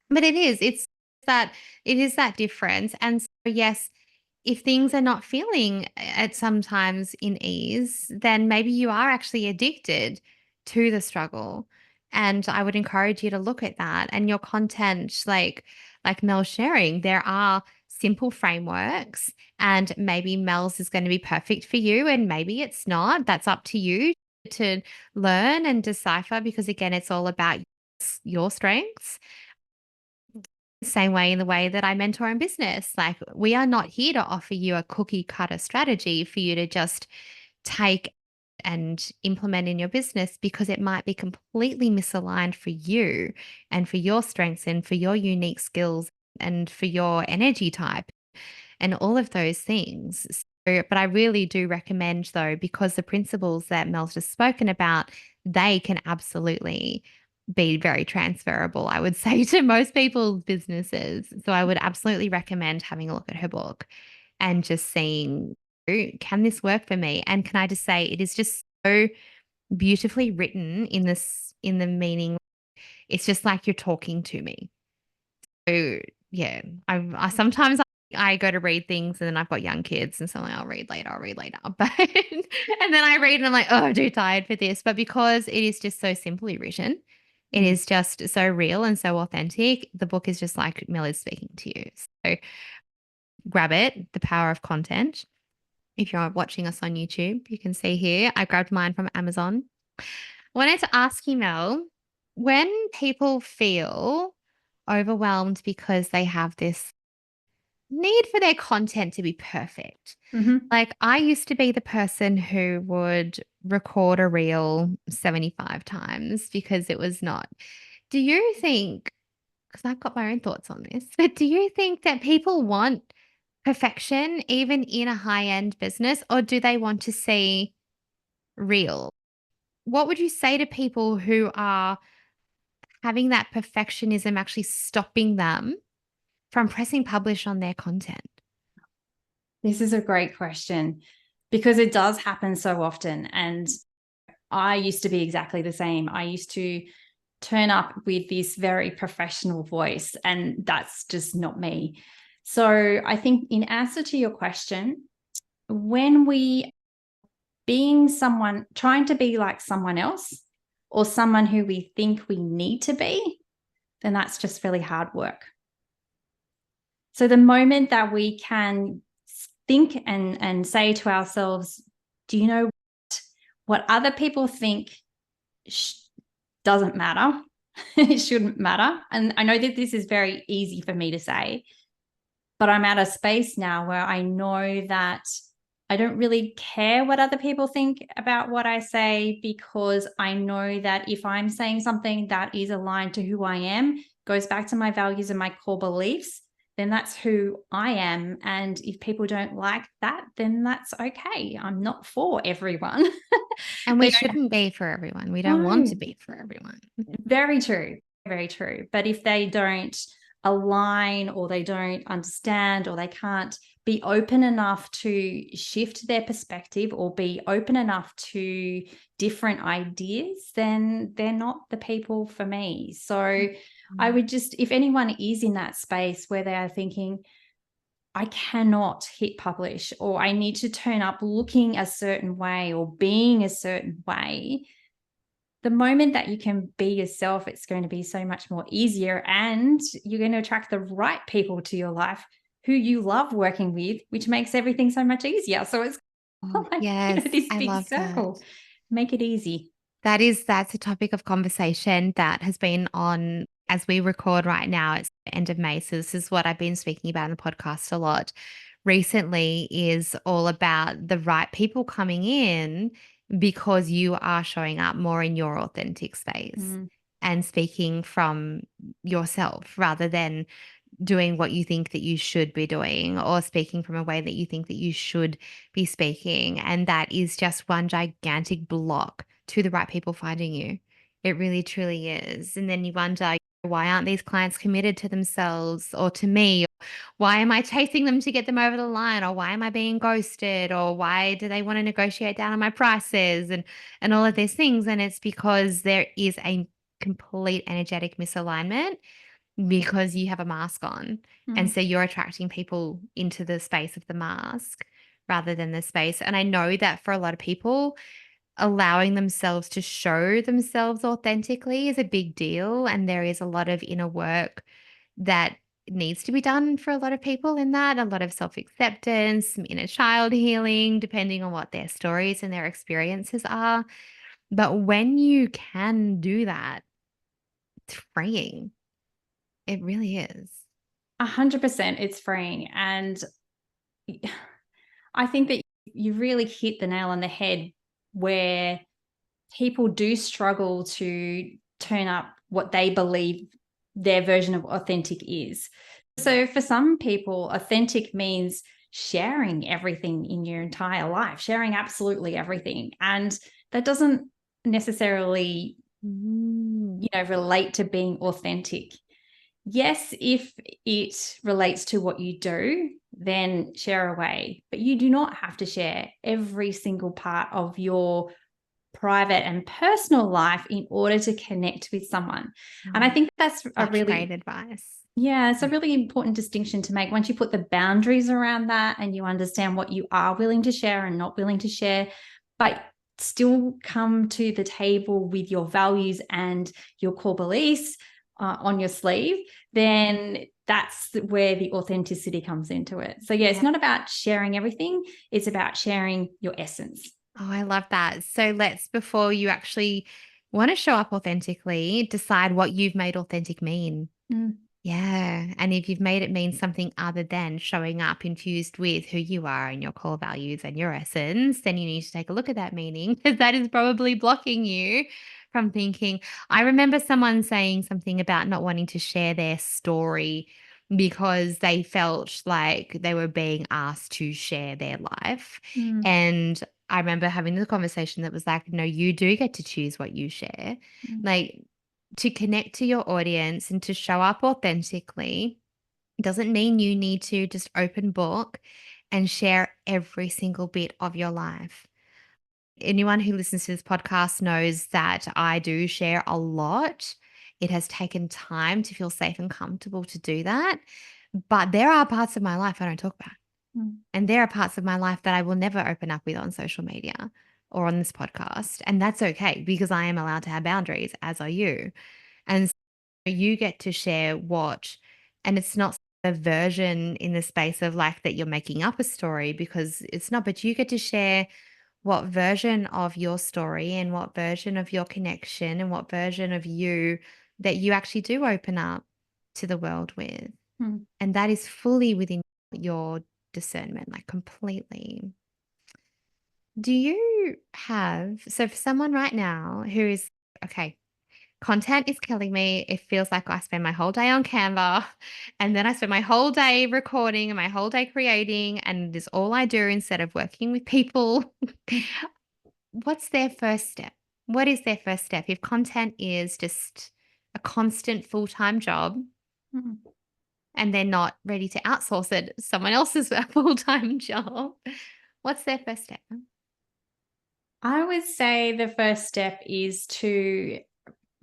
But it is that difference. And so, yes, if things are not feeling at sometimes in ease, then maybe you are actually addicted to the struggle. And I would encourage you to look at that, and your content, like Mel sharing, there are simple frameworks, and maybe Mel's is going to be perfect for you, and maybe it's not. That's up to you to learn and decipher, because again, it's all about your strengths. Same way in the way that I mentor in business. Like, we are not here to offer you a cookie cutter strategy for you to just take and implement in your business, because it might be completely misaligned for you and for your strengths and for your unique skills and for your energy type and all of those things. So, but I really do recommend, though, because the principles that Mel's just spoken about, they can absolutely be very transferable, I would say, to most people's businesses. So I would absolutely recommend having a look at her book and just seeing, can this work for me? And can I just say, it is just so beautifully written in the meaning, it's just like you're talking to me. So yeah, I sometimes I go to read things and then I've got young kids and so I'm like, I'll read later. But and then I read and I'm like, oh, I'm too tired for this. But because it is just so simply written, it Mm. is just so real and so authentic. The book is just like Mel is speaking to you. So grab it, The Power of Content. If you're watching us on YouTube, you can see here, I grabbed mine from Amazon. I wanted to ask you, Mel, when people feel overwhelmed because they have this need for their content to be perfect. Mhm. Like I used to be the person who would record a reel 75 times because it was not. Do you think, because I've got my own thoughts on this, but do you think that people want perfection even in a high-end business, or do they want to see real? What would you say to people who are having that perfectionism actually stopping them from pressing publish on their content? This is a great question because it does happen so often. And I used to be exactly the same. I used to turn up with this very professional voice, and that's just not me. So I think, in answer to your question, when we being someone, trying to be like someone else or someone who we think we need to be, then that's just really hard work. So the moment that we can think and say to ourselves, do you know what other people think doesn't matter? It shouldn't matter. And I know that this is very easy for me to say, but I'm at a space now where I know that I don't really care what other people think about what I say, because I know that if I'm saying something that is aligned to who I am, goes back to my values and my core beliefs, then that's who I am. And if people don't like that, then that's okay. I'm not for everyone. And we They don't shouldn't be for everyone. We don't want to know. be for everyone. Very true. Very true. But if they don't align, or they don't understand, or they can't be open enough to shift their perspective or be open enough to different ideas, then they're not the people for me. So I would just, if anyone is in that space where they are thinking, I cannot hit publish, or I need to turn up looking a certain way or being a certain way, the moment that you can be yourself, it's going to be so much more easier, and you're going to attract the right people to your life who you love working with, which makes everything so much easier. So it's Oh, like, yes, this I big love that. circle. Make it easy. That's a topic of conversation that has been on as we record right now. It's the end of May. So this is what I've been speaking about in the podcast a lot recently, is all about the right people coming in because you are showing up more in your authentic space Mm. and speaking from yourself rather than doing what you think that you should be doing or speaking from a way that you think that you should be speaking. And that is just one gigantic block to the right people finding you. It really truly is. And then you wonder, why aren't these clients committed to themselves or to me? Or why am I chasing them to get them over the line? Or why am I being ghosted? Or why do they want to negotiate down on my prices and all of these things? And it's because there is a complete energetic misalignment because you have a mask on. And Mm. so you're attracting people into the space of the mask rather than the space. And I know that for a lot of people, allowing themselves to show themselves authentically is a big deal. And there is a lot of inner work that needs to be done for a lot of people in that, a lot of self acceptance, some inner child healing, depending on what their stories and their experiences are. But when you can do that, it's freeing. It really is. 100% it's freeing. And I think that you really hit the nail on the head, where people do struggle to turn up what they believe their version of authentic is. So for some people, authentic means sharing everything in your entire life, sharing absolutely everything. And that doesn't necessarily, relate to being authentic. Yes, if it relates to what you do, then share away. But you do not have to share every single part of your private and personal life in order to connect with someone. And I think that's great advice. Yeah, it's a really important distinction to make. Once you put the boundaries around that and you understand what you are willing to share and not willing to share, but still come to the table with your values and your core beliefs on your sleeve, then that's where the authenticity comes into it. So yeah, it's not about sharing everything. It's about sharing your essence. Oh, I love that. So before you actually want to show up authentically, decide what you've made authentic mean. Yeah. And if you've made it mean something other than showing up infused with who you are and your core values and your essence, then you need to take a look at that meaning, because that is probably blocking you from thinking. I remember someone saying something about not wanting to share their story because they felt like they were being asked to share their life. And I remember having the conversation that was like, no, you do get to choose what you share. Like, to connect to your audience and to show up authentically doesn't mean you need to just open book and share every single bit of your life. Anyone who listens to this podcast knows that I do share a lot. It has taken time to feel safe and comfortable to do that. But there are parts of my life I don't talk about. And there are parts of my life that I will never open up with on social media or on this podcast. And that's okay, because I am allowed to have boundaries, as are you. And so you get to share and it's not a version in the space of like that you're making up a story, because it's not, but you get to share what version of your story and what version of your connection and what version of you that you actually do open up to the world with. And that is fully within your discernment, like completely. Do you so for someone right now who is, okay, content is killing me. It feels like I spend my whole day on Canva and then I spend my whole day recording and my whole day creating, and it is all I do instead of working with people. What's their first step? What is their first step if content is just a constant full-time job and they're not ready to outsource it, someone else's full-time job? What's their first step? I would say the first step is to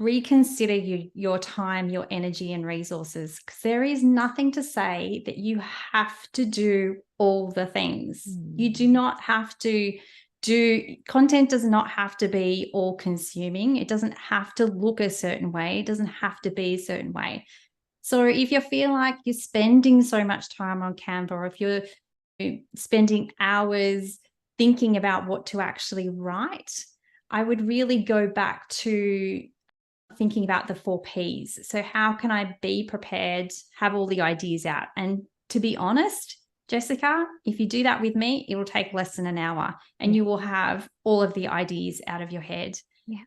reconsider your time, your energy, and resources, because there is nothing to say that you have to do all the things. You do not have to content does not have to be all consuming. It doesn't have to look a certain way. It doesn't have to be a certain way. So if you feel like you're spending so much time on Canva, or if you're spending hours thinking about what to actually write, I would really go back to thinking about the 4 Ps. So how can I be prepared, have all the ideas out? And to be honest, Jessica, if you do that with me, it will take less than an hour and you will have all of the ideas out of your head. Yeah.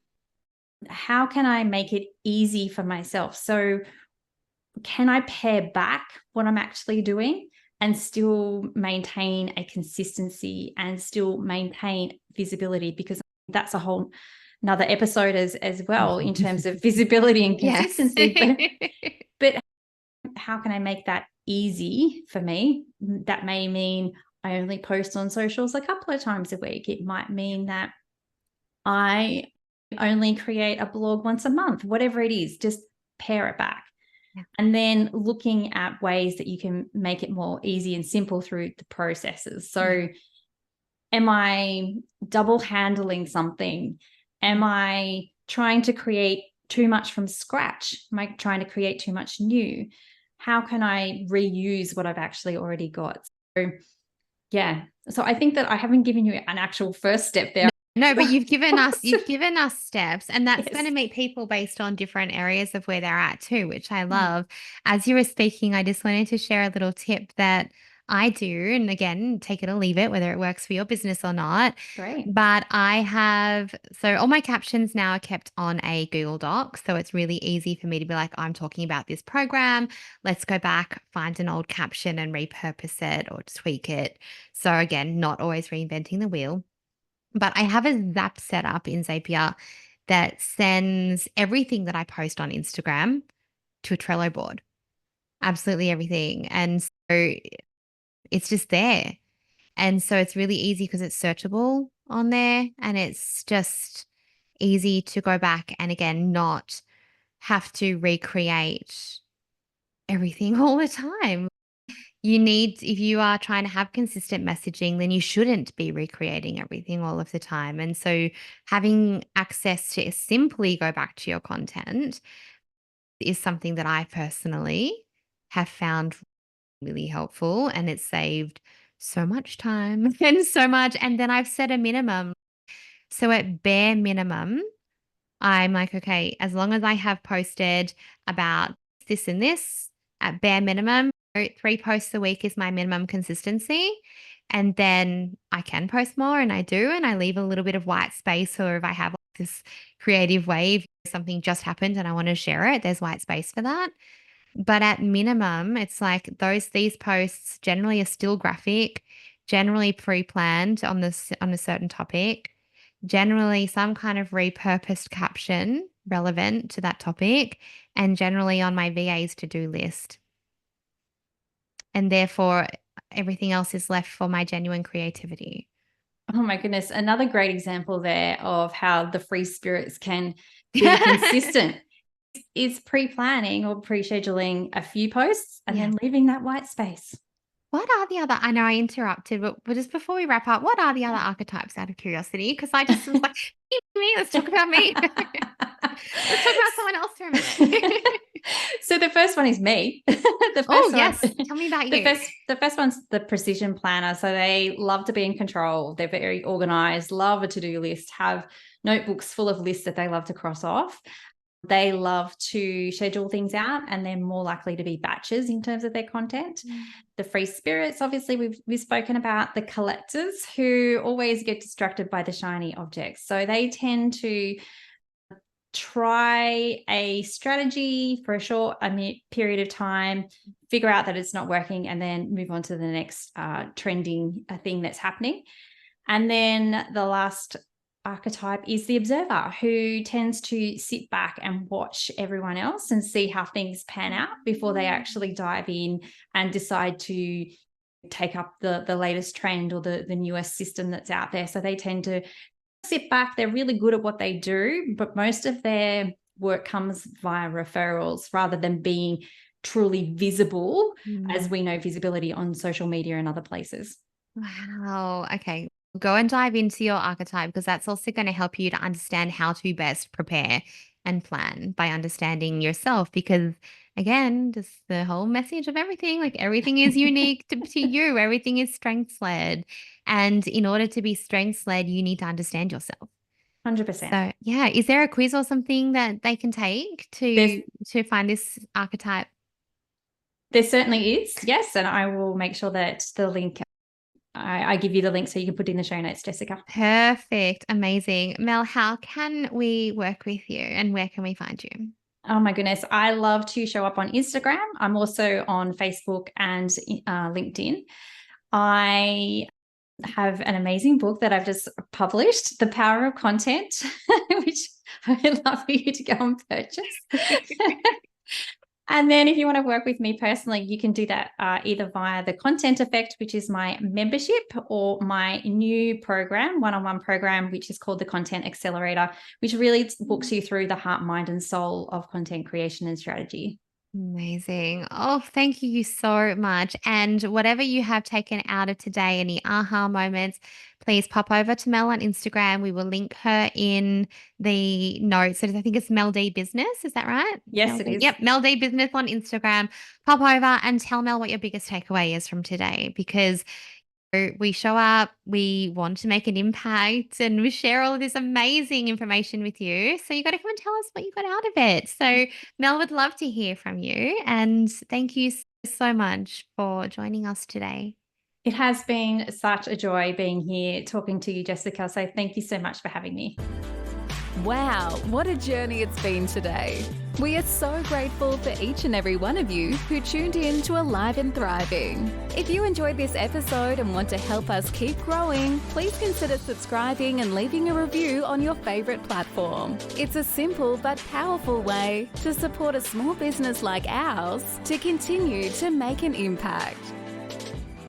How can I make it easy for myself? So can I pare back what I'm actually doing and still maintain a consistency and still maintain visibility? Because that's a whole another episode as well in terms of visibility and consistency. Yes. But how can I make that easy for me? That may mean I only post on socials a couple of times a week. It might mean that I only create a blog once a month, whatever it is, just pare it back. And then looking at ways that you can make it more easy and simple through the processes. So am I double handling something? Am I trying to create too much from scratch? Am I trying to create too much new? How can I reuse what I've actually already got? So yeah. So I think that I haven't given you an actual first step there. No, but you've given us steps, and that's going to meet people based on different areas of where they're at too, which I love. As you were speaking, I just wanted to share a little tip that I do, and again, take it or leave it, whether it works for your business or not. Great. But so all my captions now are kept on a Google Doc, so it's really easy for me to be like, I'm talking about this program. Let's go back, find an old caption and repurpose it or tweak it. So again, not always reinventing the wheel. But I have a Zap set up in Zapier that sends everything that I post on Instagram to a Trello board. Absolutely everything. And so it's just there. And so it's really easy because it's searchable on there, and it's just easy to go back and again, not have to recreate everything all the time. If you are trying to have consistent messaging, then you shouldn't be recreating everything all of the time. And so having access to simply go back to your content is something that I personally have found really helpful, and it's saved so much time and so much. And then I've set a minimum. So at bare minimum, I'm like, okay, as long as I have posted about this and this at bare minimum, 3 posts a week is my minimum consistency. And then I can post more, and I do, and I leave a little bit of white space. Or if I have like this creative wave, something just happened and I want to share it, there's white space for that. But at minimum, it's like these posts generally are still graphic, generally pre-planned on a certain topic, generally some kind of repurposed caption relevant to that topic, and generally on my VA's to-do list. And therefore, everything else is left for my genuine creativity. Oh my goodness. Another great example there of how the free spirits can be consistent is pre-planning or pre-scheduling a few posts and then leaving that white space. What are the other, I know I interrupted, but just before we wrap up, what are the other archetypes out of curiosity? Because I just was like, me, let's talk about me. Let's talk about someone else for a minute. So the first one is me. Yes. Tell me about you. The first one's the precision planner. So they love to be in control. They're very organized, love a to-do list, have notebooks full of lists that they love to cross off. They love to schedule things out, and they're more likely to be batches in terms of their content. The free spirits, obviously, we've spoken about. The collectors, who always get distracted by the shiny objects. So they tend to try a strategy for a short period of time, figure out that it's not working, and then move on to the next trending thing that's happening. And then the last archetype is the observer, who tends to sit back and watch everyone else and see how things pan out before they actually dive in and decide to take up the latest trend or the newest system that's out there. So they tend to sit back. They're really good at what they do, but most of their work comes via referrals rather than being truly visible, as we know visibility on social media and other places. Wow. Okay. Go and dive into your archetype, because that's also going to help you to understand how to best prepare and plan by understanding yourself. Because again, just the whole message of everything, like everything is unique to you. Everything is strengths led. And in order to be strengths led, you need to understand yourself. 100%. So yeah, is there a quiz or something that they can take to find this archetype? There certainly is, yes. And I will make sure that the link, I give you the link so you can put in the show notes, Jessica. Perfect. Amazing. Mel, how can we work with you, and where can we find you? Oh my goodness. I love to show up on Instagram. I'm also on Facebook and LinkedIn. I have an amazing book that I've just published, The Power of Content, which I would love for you to go and purchase. And then if you want to work with me personally, you can do that either via the Content Effect, which is my membership, or my new program, one-on-one program, which is called the Content Accelerator, which really walks you through the heart, mind, and soul of content creation and strategy. Amazing. Oh, thank you so much. And whatever you have taken out of today, any aha moments, please pop over to Mel on Instagram. We will link her in the notes. So I think it's Mel D Business. Is that right? Yes, it is. Yep. Mel D Business on Instagram. Pop over and tell Mel what your biggest takeaway is from today, because we show up, we want to make an impact, and we share all of this amazing information with you. So you got to come and tell us what you got out of it. So Mel would love to hear from you. And thank you so much for joining us today. It has been such a joy being here talking to you, Jessica. So thank you so much for having me. Wow, what a journey it's been today. We are so grateful for each and every one of you who tuned in to Alive and Thriving. If you enjoyed this episode and want to help us keep growing, please consider subscribing and leaving a review on your favorite platform. It's a simple but powerful way to support a small business like ours to continue to make an impact.